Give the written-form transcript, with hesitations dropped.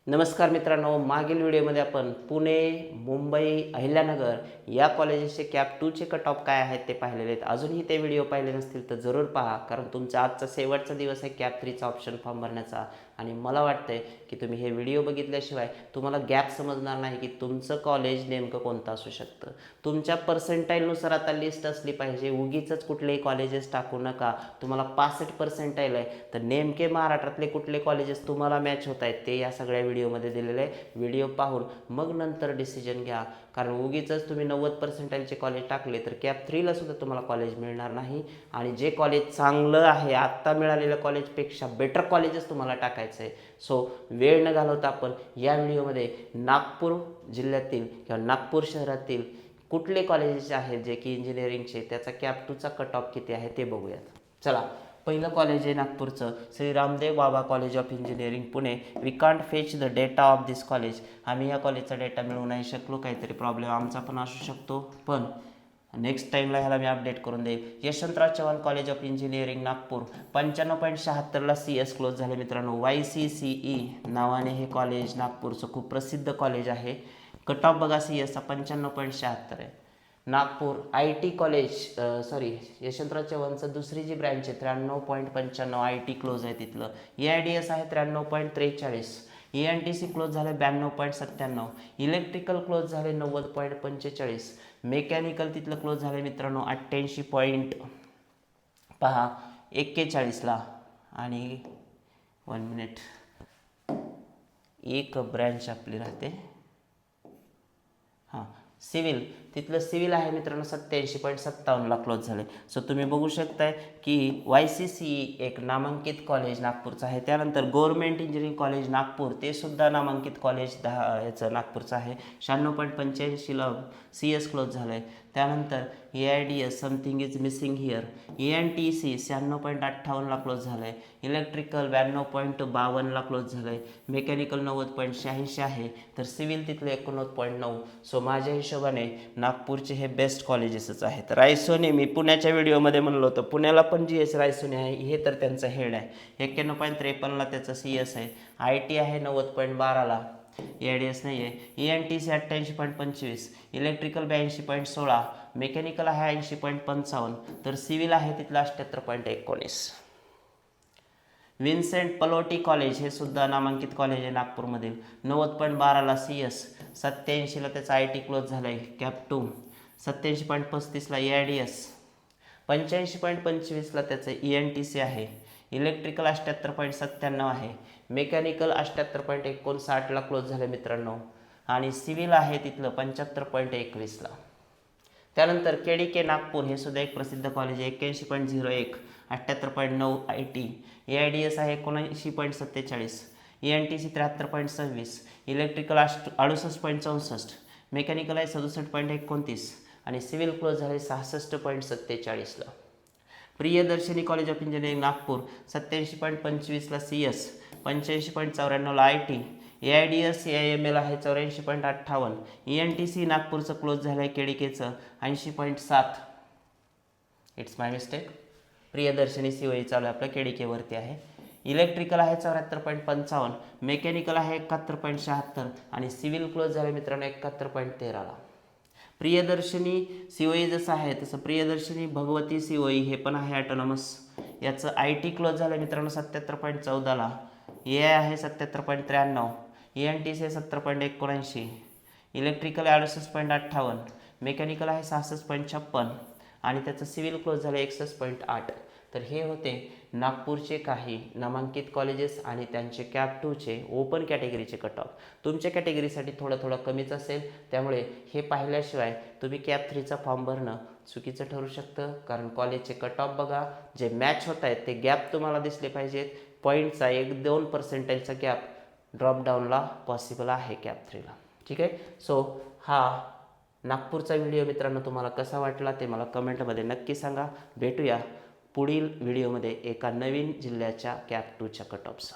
नमस्कार मित्रांनो, मागील व्हिडिओमध्ये आपण पुणे, मुंबई, अहिल्यानगर या कॉलेजेसचे कॅप 2चे कट ऑफ काय आहेत ते पाहिलेले आहेत. अजूनही ते व्हिडिओ पाहिले नसतील तर जरूर पहा, कारण तुमचा आजचा शेवटचा दिवस आहे कॅप 3चा ऑप्शन फॉर्म भरण्याचा. आणि मला वाटतंय की तुम्ही हे व्हिडिओ बघितल्याशिवाय तुम्हाला गॅप समजणार नाही की तुमचं कॉलेज नेमकं कोणतं असू शकतं. तुमच्या पर्सेंटाईलनुसार आता लिस्ट असली पाहिजे. उगीच कुठलेही कॉलेजेस टाकू नका. तुम्हाला 65 पर्सेंटाईल आहे तर नेमके महाराष्ट्रातले कुठले कॉलेजेस तुम्हाला मॅच होत आहेत ते या सगळ्या व्हिडिओमध्ये दिलेले आहे. व्हिडिओ पाहून मग नंतर डिसिजन घ्या, कारण उगीच तुम्ही 90 पर्सेंटाईलचे कॉलेज टाकले तर कॅप 3ला सुद्धा तुम्हाला कॉलेज मिळणार नाही. आणि जे कॉलेज चांगलं आहे आत्ता मिळालेल्या कॉलेजपेक्षा बेटर कॉलेजेस तुम्हाला टाकायचं आहे. सो वेळ न घालवता आपण या व्हिडिओमध्ये नागपूर जिल्ह्यातील किंवा नागपूर शहरातील कुठले कॉलेजेस आहेत जे की इंजिनिअरिंगचे, त्याचा कॅप 2चा कट ऑफ किती आहे ते बघूयात. चला, पहिलं कॉलेज आहे नागपूरचं Shri Ramdev Baba college of engineering Pune. We can't fetch the data of this college. आम्ही या कॉलेजचा डेटा मिळवू नाही शकलो, काहीतरी प्रॉब्लेम आमचा पण असू शकतो, पण नेक्स्ट टाईमला ह्याला मी अपडेट करून देईल. Yashwantrao Chavan college of engineering Nagpur 95.76ला CS क्लोज झाले मित्रांनो. YCCE नावाने हे कॉलेज नागपूरचं खूप प्रसिद्ध कॉलेज आहे. कट ऑफ बघा CSचा 95.76 आहे. नागपूर IT कॉलेज यशवंतराव चव्हाणचं दुसरी जी ब्रँच आहे 93.95 IT क्लोज आहे तिथलं. EIDS आहे 93.43. ENTC क्लोज झाले 92.97. इलेक्ट्रिकल क्लोज झाले 90.45. मेकॅनिकल तिथलं क्लोज झाले मित्रांनो 88.41ला. आणि 1 मिनिट, एक ब्रँच आपली राहते सिव्हिल, तिथलं सिव्हिल आहे मित्रांनो 87.57ला क्लोज झाले. सो तुम्ही बघू शकताय की YCCE एक नामांकित कॉलेज नागपूरचं आहे. त्यानंतर गव्हर्नमेंट इंजिनिअरिंग कॉलेज नागपूर, ते सुद्धा नामांकित कॉलेज याचं नागपूरचं आहे. 96.85ला CS क्लोज झालं आहे. त्यानंतर EIDS something is missing here. ENTC 96.58ला क्लोज झालं आहे. इलेक्ट्रिकल 92.52ला क्लोज झालं आहे. मेकॅनिकल 90.86 आहे. तर सिव्हिल तिथलं 89.9. सो माझ्या हिशोबाने नागपूरचे हे बेस्ट कॉलेजेसच आहेत. रायसोनी, मी पुण्याच्या व्हिडिओमध्ये म्हणलो होतं पुण्याला पण GS रायसोनी आहे, हे तर त्यांचं हेड आहे. 91.53ला त्याचं CS आहे. IT आहे 90.12ला. EIDS नाही आहे. ENTC 88.25. इलेक्ट्रिकल 82.16. मेकॅनिकल आहे 80.55. तर सिव्हिल आहे तिथलं 78.19. विन्सेंट पलोटी कॉलेज हे सुद्धा नामांकित कॉलेज आहे नागपूरमधील. 90.12ला CS. 87ला त्याचा IT क्लोज झाला आहे कॅप 2. 87.35ला EIDS. 85.25ला त्याचं ENTC आहे. इलेक्ट्रिकल 78.97 आहे. मेकॅनिकल 78.59ला क्लोज झाले मित्रांनो. आणि सिव्हिल आहे तिथलं 75.21ला. त्यानंतर KDK नागपूर हे सुद्धा एक प्रसिद्ध कॉलेज आहे. 81.01. 78.9 IT. EIDS आहे 79.47. ENTC 73.26. इलेक्ट्रिकल 68.64. मेकॅनिकल आहे 67.29. आणि सिव्हिल क्लोज झाले 66.47ला. Priyadarshini college of engineering Nagpur 87.25ला CS. 85.94ला IT. EIDS CIML आहे 84.58. ENTC नागपूरचं क्लोज झालं आहे KDKचं 80.7. It's my mistake. Priyadarshini COE चालू आहे आपलं, KDKवरती आहे. इलेक्ट्रिकल आहे 74.55. मेकॅनिकल आहे 71.76. आणि सिव्हिल क्लोज झाले मित्रांनो 71.13ला. प्रियदर्शनी COE जसं आहे तसं प्रियदर्शनी भगवती COE हे पण आहे ॲटोनॉमस. याचं IT क्लोज झालं मित्रांनो 77.14ला. AI आहे 77.93. ENTC आहे 70.79. इलेक्ट्रिकल 68.58. मेकॅनिकल आहे 66.56. आणि त्याचं सिव्हिल क्लोज झालं 61.8. तर हे होते नागपूरचे काही नामांकित कॉलेजेस आणि त्यांचे कॅप 2चे ओपन कॅटेगरीचे कट ऑफ. तुमच्या कॅटेगरीसाठी थोडं कमीच असेल, त्यामुळे हे पाहिल्याशिवाय तुम्ही कॅप 3चा फॉर्म भरणं चुकीचं ठरू शकतं. कारण कॉलेजचे कट ऑफ बघा, जे मॅच होत आहेत ते गॅप तुम्हाला दिसले पाहिजेत. पॉईंटचा 1-2 पर्सेंटाईलचा गॅप ड्रॉपडाऊनला पॉसिबल आहे कॅप 3ला. ठीक आहे. सो हा नागपूरचा व्हिडिओ मित्रांनो तुम्हाला कसा वाटला ते मला कमेंटमध्ये नक्की सांगा. भेटूया पुढील व्हिडिओमध्ये एका नवीन जिल्ह्याच्या कॅप 2च्या कट ऑफचा.